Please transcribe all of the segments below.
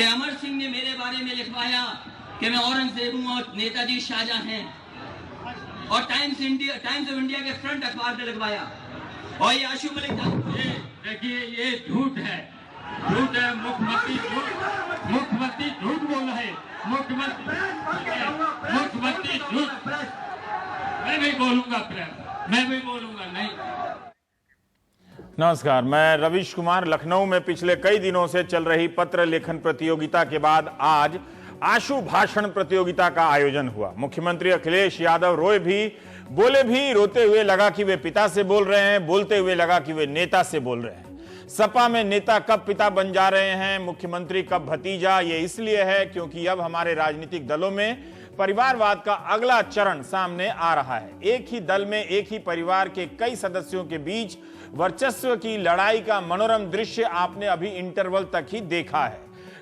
कि अमर सिंह ने मेरे बारे में लिखवाया कि मैं औरंगजेब हूं और नेताजी शाहजहां हैं, और टाइम्स ऑफ इंडिया के फ्रंट अखबार पे लिखवाया। और ये आशु मलिक देखिए ये झूठ है, झूठ है। मुख्यमंत्री झूठ बोल रहे हैं, मुख्यमंत्री झूठ। मैं भी बोलूंगा नहीं। नमस्कार, मैं रवीश कुमार। लखनऊ में पिछले कई दिनों से चल रही पत्र लेखन प्रतियोगिता के बाद आज आशु भाषण प्रतियोगिता का आयोजन हुआ। मुख्यमंत्री अखिलेश यादव रोए भी, बोले भी। रोते हुए लगा कि वे पिता से बोल रहे हैं, बोलते हुए लगा कि वे नेता से बोल रहे हैं। सपा में नेता कब पिता बन जा रहे हैं, मुख्यमंत्री कब भतीजा, ये इसलिए है क्योंकि अब हमारे राजनीतिक दलों में परिवारवाद का अगला चरण सामने आ रहा है। एक ही दल में एक ही परिवार के कई सदस्यों के बीच वर्चस्व की लड़ाई का मनोरम दृश्य आपने अभी इंटरवल तक ही देखा है।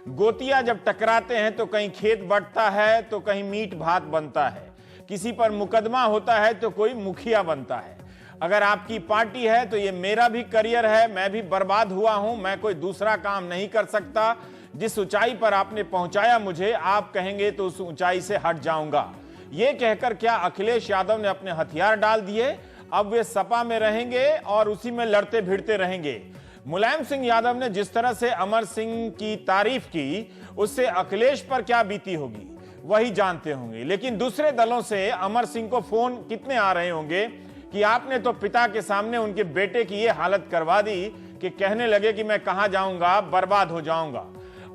गोतिया जब टकराते हैं तो कहीं खेत बंटता है तो कहीं मीट भात बनता है, किसी पर मुकदमा होता है तो कोई मुखिया बनता है। अगर आपकी पार्टी है तो ये मेरा भी करियर है, मैं भी बर्बाद हुआ हूं, मैं कोई दूसरा काम नहीं कर सकता। जिस ऊंचाई पर आपने पहुंचाया मुझे, आप कहेंगे तो उस ऊंचाई से हट जाऊंगा। ये कहकर क्या अखिलेश यादव ने अपने हथियार डाल दिए? अब वे सपा में रहेंगे और उसी में लड़ते भिड़ते रहेंगे। मुलायम सिंह यादव ने जिस तरह से अमर सिंह की तारीफ की, उससे अखिलेश पर क्या बीती होगी वही जानते होंगे। लेकिन दूसरे दलों से अमर सिंह को फोन कितने आ रहे होंगे कि आपने तो पिता के सामने उनके बेटे की ये हालत करवा दी कि कहने लगे कि मैं कहां जाऊंगा, बर्बाद हो जाऊंगा।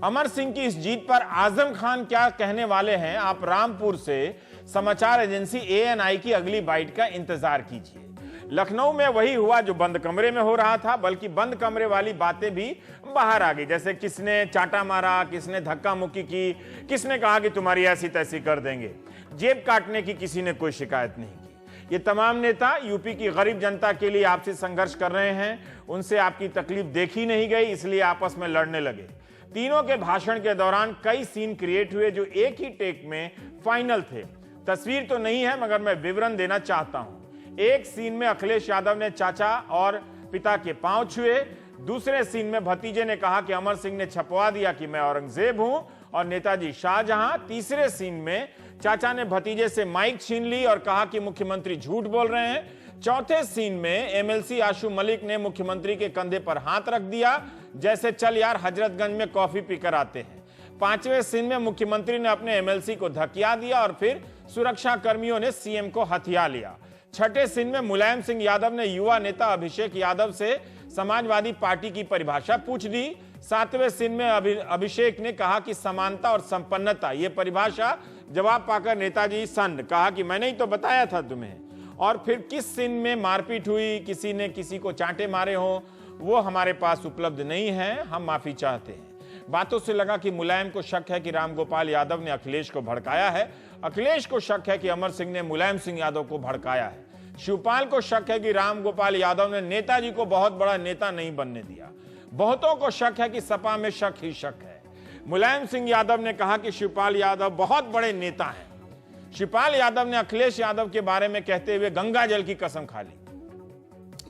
अमर सिंह की इस जीत पर आजम खान क्या कहने वाले हैं, आप रामपुर से समाचार एजेंसी ANI की अगली बाइट का इंतजार कीजिए। लखनऊ में वही हुआ जो बंद कमरे में हो रहा था, बल्कि बंद कमरे वाली बातें भी बाहर आ गई। जैसे किसने चाटा मारा, किसने धक्का मुक्की की, किसने कहा कि तुम्हारी ऐसी तैसी कर देंगे। जेब काटने की किसी ने कोई शिकायत नहीं की। ये तमाम नेता यूपी की गरीब जनता के लिए आपसे संघर्ष कर रहे हैं, उनसे आपकी तकलीफ देखी नहीं गई, इसलिए आपस में लड़ने लगे। तीनों के भाषण के दौरान कई सीन क्रिएट हुए जो एक ही टेक में फाइनल थे। तस्वीर तो नहीं है मगर मैं विवरण देना चाहता हूं। एक सीन में अखिलेश यादव ने चाचा और पिता के पांव छुए। दूसरे सीन में भतीजे ने कहा कि अमर सिंह ने छपवा दिया कि मैं औरंगजेब हूं और नेताजी शाहजहां। तीसरे सीन में चाचा ने भतीजे से माइक छीन ली और कहा कि मुख्यमंत्री झूठ बोल रहे हैं। चौथे सीन में MLC आशु मलिक ने मुख्यमंत्री के कंधे पर हाथ रख दिया, जैसे चल यार हजरतगंज में कॉफी पीकर आते हैं। पांचवें सीन में मुख्यमंत्री ने अपने MLC को धकिया दिया और फिर सुरक्षा कर्मियों ने CM को हथिया लिया। छठे सीन में मुलायम सिंह यादव ने युवा नेता अभिषेक यादव से समाजवादी पार्टी की परिभाषा पूछ दी। सातवें सीन में अभिषेक ने कहा कि समानता और संपन्नता, ये परिभाषा जवाब पाकर नेताजी सन्न कहा कि मैंने ही तो बताया था तुम्हें। और फिर किस सीन में मारपीट हुई, किसी ने किसी को चांटे मारे हों, वो हमारे पास उपलब्ध नहीं है, हम माफी चाहते हैं। बातों से लगा कि मुलायम को शक है कि रामगोपाल यादव ने अखिलेश को भड़काया है। अखिलेश को शक है कि अमर सिंह ने मुलायम सिंह यादव को भड़काया है। शिवपाल को शक है कि रामगोपाल यादव ने नेताजी को बहुत बड़ा नेता नहीं बनने दिया। बहुतों को शक है कि सपा में शक ही शक है। मुलायम सिंह यादव ने कहा कि शिवपाल यादव बहुत बड़े नेता हैं। शिवपाल यादव ने अखिलेश यादव के बारे में कहते हुए गंगा जल की कसम खा ली।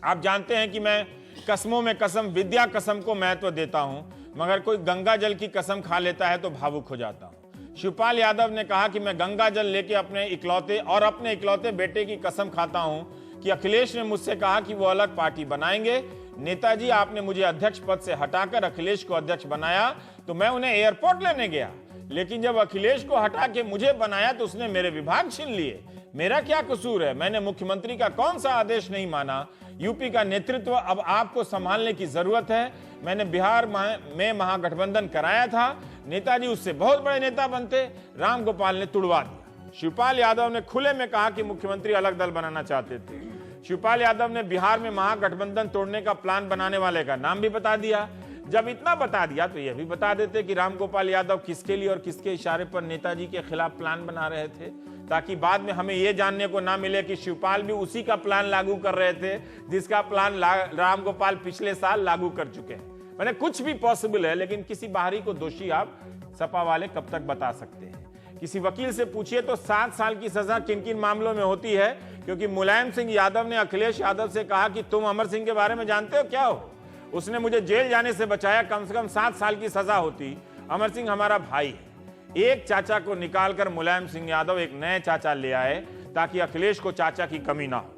आप जानते हैं कि मैं कसमों में कसम, विद्या कसम को महत्व देता हूं, मगर कोई गंगा जल की कसम खा लेता है तो भावुक हो जाता हूं। शिवपाल यादव ने कहा कि मैं गंगा जल लेके अपने इकलौते बेटे की कसम खाता हूं कि अखिलेश ने मुझसे कहा कि वो अलग पार्टी बनाएंगे। नेताजी, आपने मुझे अध्यक्ष पद से हटाकर अखिलेश को अध्यक्ष बनाया तो मैं उन्हें एयरपोर्ट लेने गया, लेकिन जब अखिलेश को हटा के मुझे बनाया तो उसने मेरे विभाग छीन लिए। मेरा क्या कसूर है? मैंने मुख्यमंत्री का कौन सा आदेश नहीं माना? यूपी का नेतृत्व अब आपको संभालने की जरूरत है। मैंने बिहार में महागठबंधन कराया था, नेताजी उससे बहुत बड़े नेता बनते, रामगोपाल ने तुड़वा दिया। शिवपाल यादव ने खुले में कहा कि मुख्यमंत्री अलग दल बनाना चाहते थे। शिवपाल यादव ने बिहार में महागठबंधन तोड़ने का प्लान बनाने वाले का नाम भी बता दिया। जब इतना बता दिया तो यह भी बता देते कि रामगोपाल यादव किसके लिए और किसके इशारे पर नेताजी के खिलाफ प्लान बना रहे थे, ताकि बाद में हमें यह जानने को ना मिले कि शिवपाल भी उसी का प्लान लागू कर रहे थे जिसका प्लान रामगोपाल पिछले साल लागू कर चुके हैं। मैंने कुछ भी पॉसिबल है, लेकिन किसी बाहरी को दोषी आप सपा वाले कब तक बता सकते हैं? किसी वकील से पूछिए तो 7 साल की सजा किन किन मामलों में होती है, क्योंकि मुलायम सिंह यादव ने अखिलेश यादव से कहा कि तुम अमर सिंह के बारे में जानते हो क्या हो? उसने मुझे जेल जाने से बचाया, कम से कम 7 साल की सजा होती। अमर सिंह हमारा भाई है। एक चाचा को निकालकर मुलायम सिंह यादव एक नए चाचा ले आए ताकि अखिलेश को चाचा की कमी ना हो।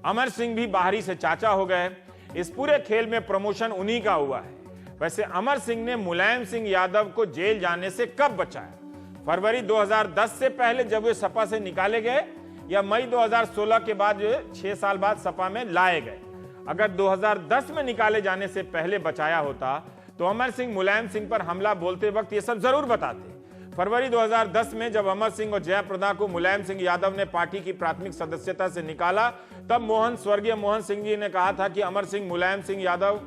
अमर सिंह भी बाहरी से चाचा हो गए। इस पूरे खेल में प्रमोशन उन्हीं का हुआ है। वैसे अमर सिंह ने मुलायम सिंह यादव को जेल जाने से कब बचाया? फरवरी 2010 से पहले जब वे सपा से निकाले गए, या मई 2016 के बाद जो 6 साल बाद सपा में लाए गए? अगर 2010 में निकाले जाने से पहले बचाया होता तो अमर सिंह मुलायम सिंह पर हमला बोलते वक्त ये सब जरूर बताते। फरवरी 2010 में जब अमर सिंह और जयाप्रदा को मुलायम सिंह यादव ने पार्टी की प्राथमिक सदस्यता से निकाला, तब स्वर्गीय मोहन सिंह जी ने कहा था कि अमर सिंह मुलायम सिंह यादव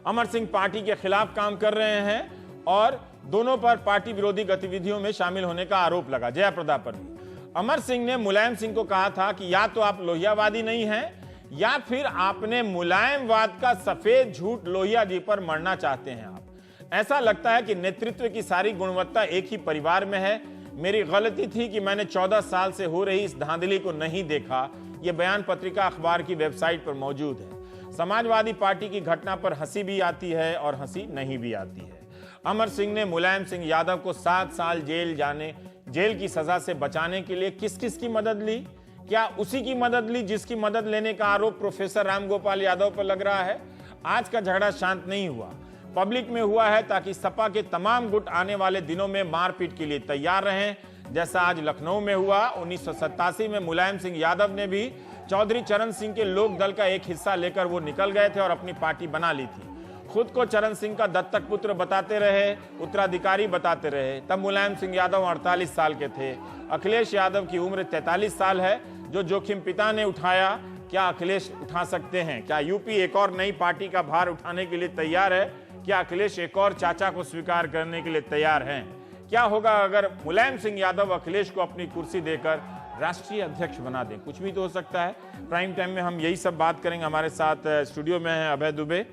अमर सिंह पार्टी के खिलाफ काम कर रहे हैं और दोनों पर पार्टी विरोधी गतिविधियों में शामिल होने का आरोप लगा। जयाप्रदा पर भी अमर सिंह ने मुलायम सिंह को कहा था कि या तो आप लोहियावादी नहीं हैं या फिर आपने मुलायमवाद का सफेद झूठ लोहिया जी पर मरना चाहते हैं। आप ऐसा लगता है कि नेतृत्व की सारी गुणवत्ता एक ही परिवार में है। मेरी गलती थी कि मैंने 14 साल से हो रही इस धांधली को नहीं देखा। यह बयान पत्रिका अखबार की वेबसाइट पर मौजूद है। समाजवादी पार्टी की घटना पर हंसी भी आती है और हंसी नहीं भी आती है। अमर सिंह ने मुलायम सिंह यादव को 7 साल जेल की सजा से बचाने के लिए किस किस की मदद ली? क्या उसी की मदद ली जिसकी मदद लेने का आरोप प्रोफेसर रामगोपाल यादव पर लग रहा है? आज का झगड़ा शांत नहीं हुआ, पब्लिक में हुआ है ताकि सपा के तमाम गुट आने वाले दिनों में मारपीट के लिए तैयार रहें, जैसा आज लखनऊ में हुआ। 1987 में मुलायम सिंह यादव ने भी चौधरी चरण सिंह के लोक दल का एक हिस्सा लेकर वो निकल गए थे और अपनी पार्टी बना ली थी। खुद को चरण सिंह का दत्तक पुत्र बताते रहे, उत्तराधिकारी बताते रहे। तब मुलायम सिंह यादव 48 साल के थे। अखिलेश यादव की उम्र 43 साल है। जो जोखिम पिता ने उठाया, क्या अखिलेश उठा सकते हैं? क्या यूपी एक और नई पार्टी का भार उठाने के लिए तैयार है? क्या अखिलेश एक और चाचा को स्वीकार करने के लिए तैयार हैं? क्या होगा अगर मुलायम सिंह यादव अखिलेश को अपनी कुर्सी देकर राष्ट्रीय अध्यक्ष बना दें? कुछ भी तो हो सकता है। प्राइम टाइम में हम यही सब बात करेंगे। हमारे साथ स्टूडियो में हैं अभय दुबे,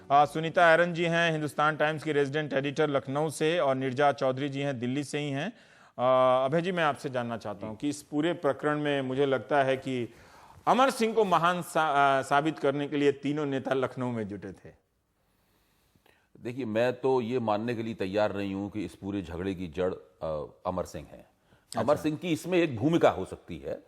सुनीता आयरन जी हैं हिंदुस्तान टाइम्स की रेजिडेंट एडिटर लखनऊ से, और निर्जा चौधरी जी हैं दिल्ली से ही हैं। अभय जी, मैं आपसे जानना चाहता हूं कि इस पूरे प्रकरण में मुझे लगता है कि अमर सिंह को महान साबित करने के लिए तीनों नेता लखनऊ में जुटे थे। देखिए, मैं तो ये मानने के लिए तैयार नहीं हूं कि इस पूरे झगड़े की जड़ अमर सिंह है। अमर सिंह की इसमें एक भूमिका हो सकती है।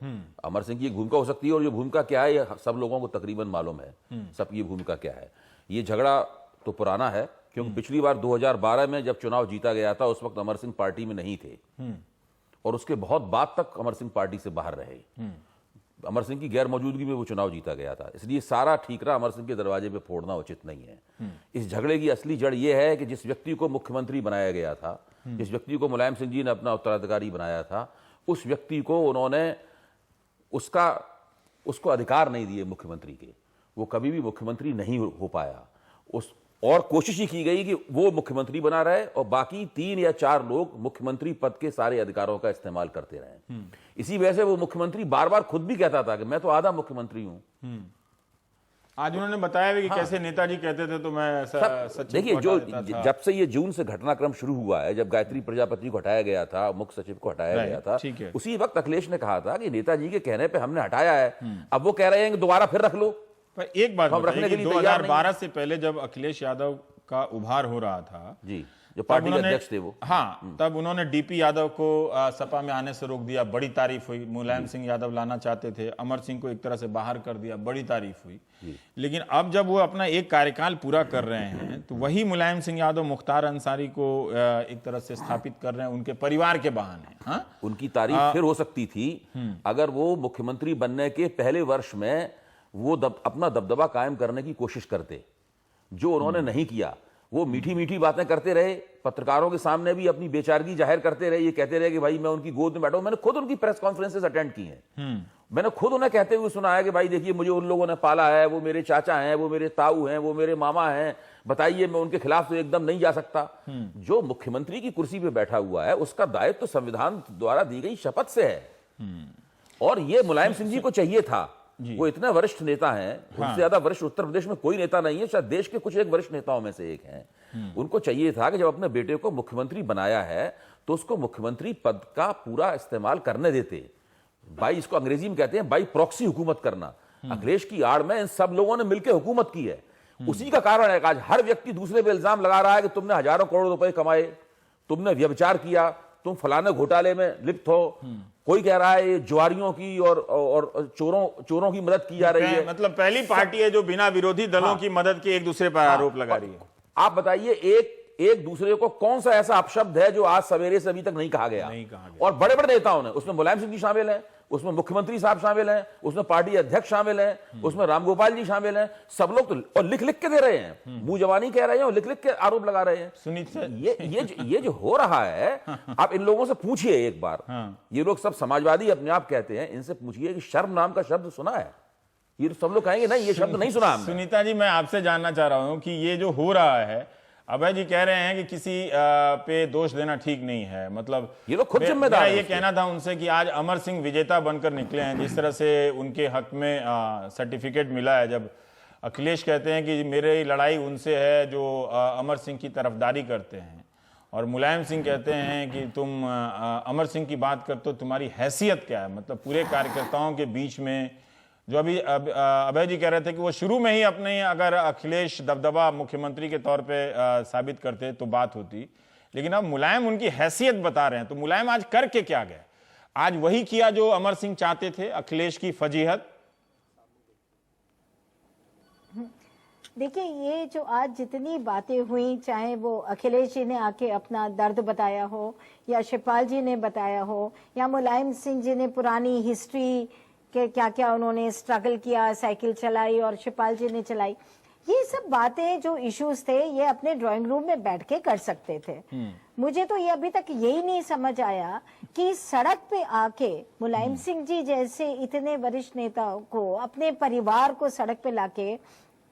अमर सिंह की एक भूमिका हो सकती है, और ये भूमिका क्या है ये सब लोगों को तकरीबन मालूम है। सबकी भूमिका क्या है। ये झगड़ा तो पुराना है, क्योंकि पिछली बार 2012 में जब चुनाव जीता गया था उस वक्त अमर सिंह पार्टी में नहीं थे, और उसके बहुत बाद तक अमर सिंह पार्टी से बाहर रहे। अमर सिंह की गैर मौजूदगी में वो चुनाव जीता गया था। इसलिए सारा ठीकरा अमर सिंह के दरवाजे पे फोड़ना उचित नहीं है। इस झगड़े की असली जड़ ये है कि जिस व्यक्ति को मुख्यमंत्री बनाया गया था, जिस व्यक्ति को मुलायम सिंह जी ने अपना उत्तराधिकारी बनाया था, उस व्यक्ति को उन्होंने उसको अधिकार नहीं दिए मुख्यमंत्री के। वो कभी भी मुख्यमंत्री नहीं हो पाया। और कोशिश ही की गई कि वो मुख्यमंत्री बना रहे और बाकी 3 या 4 लोग मुख्यमंत्री पद के सारे अधिकारों का इस्तेमाल करते रहे। इसी वजह से वो मुख्यमंत्री बार बार खुद भी कहता था कि मैं तो आधा मुख्यमंत्री हूं। आज उन्होंने बताया भी कि कैसे नेताजी कहते थे तो मैं सचिव। देखिए, जब से ये जून से घटनाक्रम शुरू हुआ है, जब गायत्री प्रजापति को हटाया गया था, मुख्य सचिव को हटाया गया था, उसी वक्त अखिलेश ने कहा था कि नेताजी के कहने पे हमने हटाया है, अब वो कह रहे हैं कि दोबारा फिर रख लो। पर एक बात बताइए कि 2012 से पहले जब अखिलेश यादव का उभार हो रहा था जी, जो पार्टी के अध्यक्ष थे वो, हाँ, तब उन्होंने डीपी यादव को सपा में आने से रोक दिया, बड़ी तारीफ हुई। मुलायम सिंह यादव लाना चाहते थे, अमर सिंह को एक तरह से बाहर कर दिया, बड़ी तारीफ हुई। लेकिन अब जब वो अपना एक कार्यकाल पूरा कर रहे हैं तो वही मुलायम सिंह यादव मुख्तार अंसारी को एक तरह से स्थापित कर रहे हैं उनके परिवार के बहाने। हाँ, उनकी तारीफ फिर हो सकती थी अगर वो मुख्यमंत्री बनने के पहले वर्ष में वो अपना दबदबा कायम करने की कोशिश करते, जो उन्होंने नहीं किया। वो मीठी मीठी बातें करते रहे, पत्रकारों के सामने भी अपनी बेचारगी जाहिर करते रहे, ये कहते रहे कि भाई मैं उनकी गोद में बैठा हूं। मैंने खुद उनकी प्रेस कॉन्फ्रेंसेस अटेंड की हैं। मैंने खुद उन्हें कहते हुए सुना है कि भाई देखिए, मुझे उन लोगों ने पाला है, वो मेरे चाचा हैं, वो मेरे ताऊ हैं, वो मेरे मामा हैं, बताइए मैं उनके खिलाफ तो एकदम नहीं जा सकता। जो मुख्यमंत्री की कुर्सी पे बैठा हुआ है उसका दायित्व तो संविधान द्वारा दी गई शपथ से है, और ये मुलायम सिंह जी को चाहिए था। वो इतने वरिष्ठ नेता हैं, उनसे ज्यादा वरिष्ठ उत्तर प्रदेश में कोई नेता नहीं है, शायद देश के कुछ एक वरिष्ठ नेताओं में से एक हैं। उनको चाहिए था कि जब अपने बेटे को मुख्यमंत्री बनाया है तो उसको मुख्यमंत्री पद का पूरा इस्तेमाल करने देते। भाई, इसको अंग्रेजी में कहते हैं बाई प्रॉक्सी हुकूमत करना। अखिलेश की आड़ में इन सब लोगों ने मिलकर हुकूमत की है। उसी का कारण है कि आज हर व्यक्ति दूसरे पे इल्जाम लगा रहा है कि तुमने हजारों करोड़ रुपए कमाए, तुमने व्यभिचार किया, तुम फलाने घोटाले में लिप्त हो। कोई कह रहा है ये जुआरियों की और चोरों की मदद की जा रही है। मतलब पहली पार्टी है जो बिना विरोधी दलों की मदद के एक दूसरे पर आरोप लगा रही है। आप बताइए एक दूसरे को कौन सा ऐसा अपशब्द है जो आज सवेरे से अभी तक नहीं कहा गया? और बड़े बड़े नेताओं ने, उसमें मुलायम सिंह जी शामिल हैं, उसमें मुख्यमंत्री साहब शामिल हैं, उसमें पार्टी अध्यक्ष शामिल हैं, उसमें रामगोपाल जी शामिल हैं, सब लोग तो और लिख लिख के दे रहे हैं, मुंह जवानी कह रहे हैं और लिख लिख के आरोप लगा रहे हैं। सुनीता, ये जो हो रहा है, आप इन लोगों से पूछिए एक बार। ये लोग सब समाजवादी अपने आप कहते हैं, इनसे पूछिए कि शर्म नाम का शब्द सुना है? ये सब लोग कहेंगे नहीं, ये शब्द नहीं सुना हमने। सुनीता जी, मैं आपसे जानना चाह रहा हूं कि ये जो हो रहा है, अभय जी कह रहे हैं कि किसी पे दोष देना ठीक नहीं है, मतलब ये लोग खुद जिम्मेदार हैं। ये कहना था उनसे कि आज अमर सिंह विजेता बनकर निकले हैं, जिस तरह से उनके हक में सर्टिफिकेट मिला है। जब अखिलेश कहते हैं कि मेरी लड़ाई उनसे है जो अमर सिंह की तरफदारी करते हैं, और मुलायम सिंह कहते हैं कि तुम अमर सिंह की बात करते हो, तुम्हारी हैसियत क्या है? मतलब पूरे कार्यकर्ताओं के बीच में जो अभी अभय जी कह रहे थे कि वो शुरू में ही अपने अगर अखिलेश दबदबा मुख्यमंत्री के तौर पे साबित करते तो बात होती, लेकिन अब मुलायम उनकी हैसियत बता रहे हैं। तो मुलायम आज करके क्या गए? आज वही किया जो अमर सिंह चाहते थे, अखिलेश की फजीहत। देखिए, ये जो आज जितनी बातें हुई, चाहे वो अखिलेश जी ने आके अपना दर्द बताया हो, या शिवपाल जी ने बताया हो, या मुलायम सिंह जी ने पुरानी हिस्ट्री कि क्या क्या उन्होंने स्ट्रगल किया, साइकिल चलाई और शिवपाल जी ने चलाई, ये सब बातें जो इश्यूज थे ये अपने ड्राइंग रूम में बैठ के कर सकते थे। मुझे तो ये अभी तक यही नहीं समझ आया कि सड़क पे आके मुलायम सिंह जी जैसे इतने वरिष्ठ नेता को, अपने परिवार को सड़क पे लाके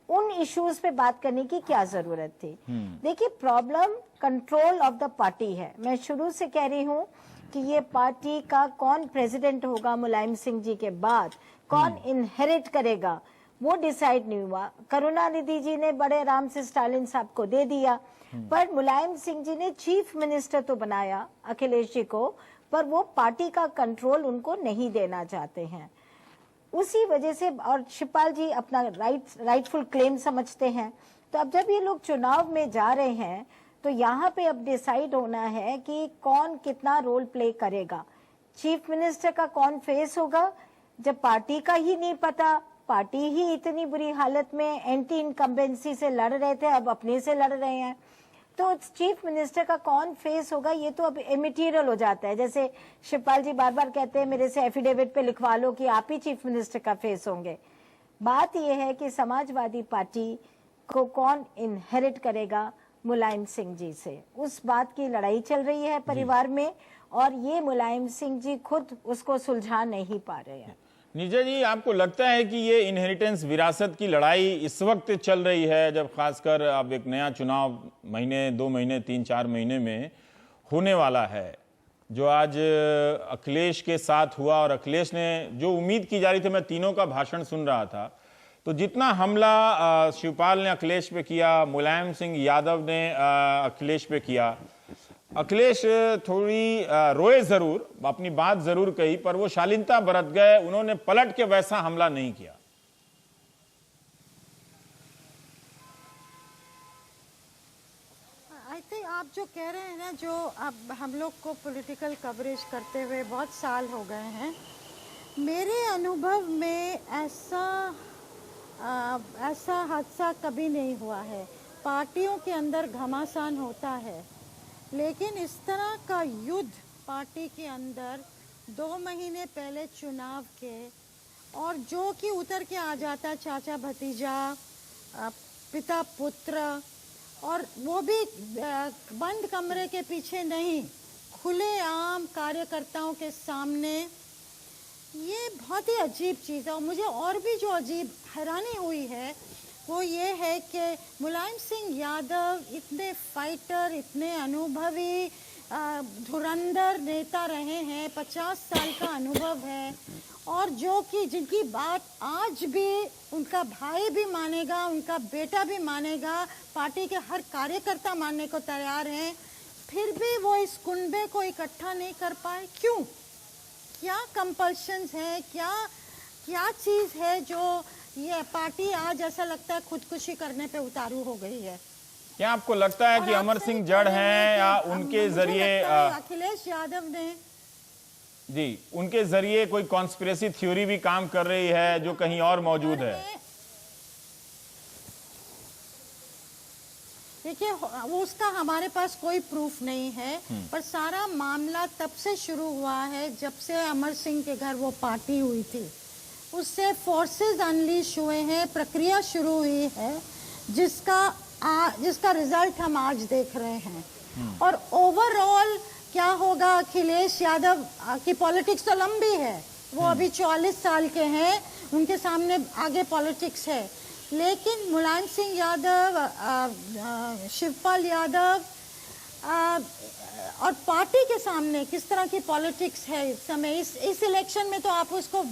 उन इश्यूज पे बात करने की क्या जरूरत थी? देखिए, problem control of the party है। मैं शुरू से कह रही हूँ कि ये पार्टी का कौन प्रेसिडेंट होगा मुलायम सिंह जी के बाद, कौन इनहेरिट करेगा, वो डिसाइड नहीं हुआ। करुणानिधि जी ने बड़े आराम से स्टालिन साहब को दे दिया, पर मुलायम सिंह जी ने चीफ मिनिस्टर तो बनाया अखिलेश जी को, पर वो पार्टी का कंट्रोल उनको नहीं देना चाहते हैं। उसी वजह से, और शिवपाल जी अपना राइटफुल क्लेम समझते हैं। तो अब जब ये लोग चुनाव में जा रहे हैं तो यहाँ पे अब डिसाइड होना है कि कौन कितना रोल प्ले करेगा। चीफ मिनिस्टर का कौन फेस होगा, जब पार्टी का ही नहीं पता, पार्टी ही इतनी बुरी हालत में एंटी इनकम्बेंसी से लड़ रहे थे, अब अपने से लड़ रहे हैं, तो चीफ मिनिस्टर का कौन फेस होगा ये तो अब इमेटीरियल हो जाता है। जैसे शिवपाल जी बार बार कहते हैं मेरे से एफिडेविट पे लिखवा लो कि आप ही चीफ मिनिस्टर का फेस होंगे। बात यह है कि समाजवादी पार्टी को कौन इनहेरिट करेगा मुलायम सिंह जी से, उस बात की लड़ाई चल रही है परिवार में, और ये मुलायम सिंह जी खुद उसको सुलझा नहीं पा रहे हैं। नीरजा जी, आपको लगता है कि ये इनहेरिटेंस विरासत की लड़ाई इस वक्त चल रही है जब खासकर अब एक नया चुनाव महीने, 2 महीने, 3-4 महीने में होने वाला है, जो आज अखिलेश के साथ हुआ, और अखिलेश ने जो उम्मीद की जा रही थी, मैं तीनों का भाषण सुन रहा था, तो जितना हमला शिवपाल ने अखिलेश पे किया, मुलायम सिंह यादव ने अखिलेश पे किया, अखिलेश थोड़ी रोए जरूर, अपनी बात जरूर कही, पर वो शालीनता बरत गए, उन्होंने पलट के वैसा हमला नहीं किया। आई थिंक आप जो कह रहे हैं ना, जो अब हम लोग को पॉलिटिकल कवरेज करते हुए बहुत साल हो गए हैं, मेरे अनुभव में ऐसा हादसा कभी नहीं हुआ है। पार्टियों के अंदर घमासान होता है, लेकिन इस तरह का युद्ध पार्टी के अंदर 2 महीने पहले चुनाव के, और जो कि उतर के आ जाता चाचा भतीजा, पिता पुत्र, और वो भी बंद कमरे के पीछे नहीं, खुले आम कार्यकर्ताओं के सामने, ये बहुत ही अजीब चीज़ है। और मुझे और भी जो अजीब हैरानी हुई है वो ये है कि मुलायम सिंह यादव इतने फाइटर, इतने अनुभवी धुरंधर नेता रहे हैं, 50 साल का अनुभव है, और जो कि जिनकी बात आज भी उनका भाई भी मानेगा, उनका बेटा भी मानेगा, पार्टी के हर कार्यकर्ता मानने को तैयार हैं, फिर भी वो इस कुनबे को इकट्ठा नहीं कर पाए। क्यों? क्या कंपल्शंस हैं? क्या चीज़ है जो ये पार्टी आज ऐसा लगता है खुदकुशी करने पे उतारू हो गई है। क्या आपको लगता है कि अमर सिंह जड़ हैं या उनके जरिए अखिलेश यादव ने जी उनके जरिए कोई कॉन्स्पिरेसी थ्योरी भी काम कर रही है जो कहीं और मौजूद है? देखिए वो उसका हमारे पास कोई प्रूफ नहीं है, पर सारा मामला तब से शुरू हुआ है जब से अमर सिंह के घर वो पार्टी हुई थी, उससे फोर्सेस अनलीश हुए हैं, प्रक्रिया शुरू हुई है जिसका रिजल्ट हम आज देख रहे हैं। और ओवरऑल क्या होगा, अखिलेश यादव की पॉलिटिक्स तो लंबी है, वो अभी 44 साल के हैं, उनके सामने आगे पॉलिटिक्स है, लेकिन मुलायम सिंह यादव, शिवपाल यादव और पार्टी के सामने किस तरह की पॉलिटिक्स है इस समय, इस इलेक्शन में तो आप उसको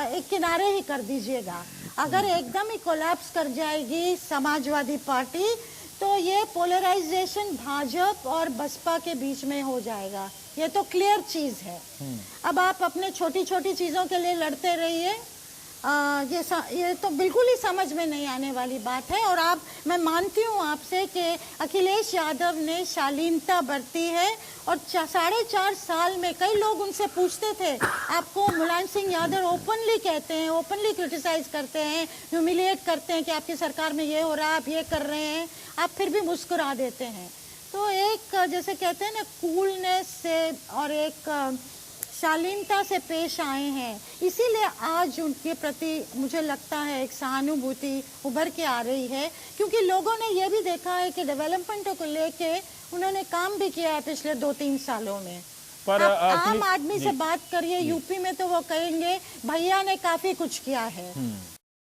एक किनारे ही कर दीजिएगा। अगर एकदम ही कोलैप्स कर जाएगी समाजवादी पार्टी तो ये पोलराइजेशन भाजपा और बसपा के बीच में हो जाएगा, ये तो क्लियर चीज है। अब आप अपने छोटी छोटी चीजों के लिए लड़ते रहिए, ये तो बिल्कुल ही समझ में नहीं आने वाली बात है। और मैं मानती हूँ आपसे कि अखिलेश यादव ने शालीनता बरती है और 4.5 साल में कई लोग उनसे पूछते थे, आपको मुलायम सिंह यादव ओपनली कहते हैं, ओपनली क्रिटिसाइज करते हैं, ह्यूमिलिएट करते हैं कि आपकी सरकार में ये हो रहा है, आप ये कर रहे हैं, आप फिर भी मुस्कुरा देते हैं। तो एक जैसे कहते हैं ना कूलनेस से और एक शालीनता से पेश आए हैं, इसीलिए आज उनके प्रति मुझे लगता है एक सहानुभूति उभर के आ रही है, क्योंकि लोगों ने ये भी देखा है कि डेवलपमेंट को लेके उन्होंने काम भी किया है पिछले 2-3 सालों में। पर आम आदमी से बात करिए यूपी में तो वो कहेंगे भैया ने काफी कुछ किया है।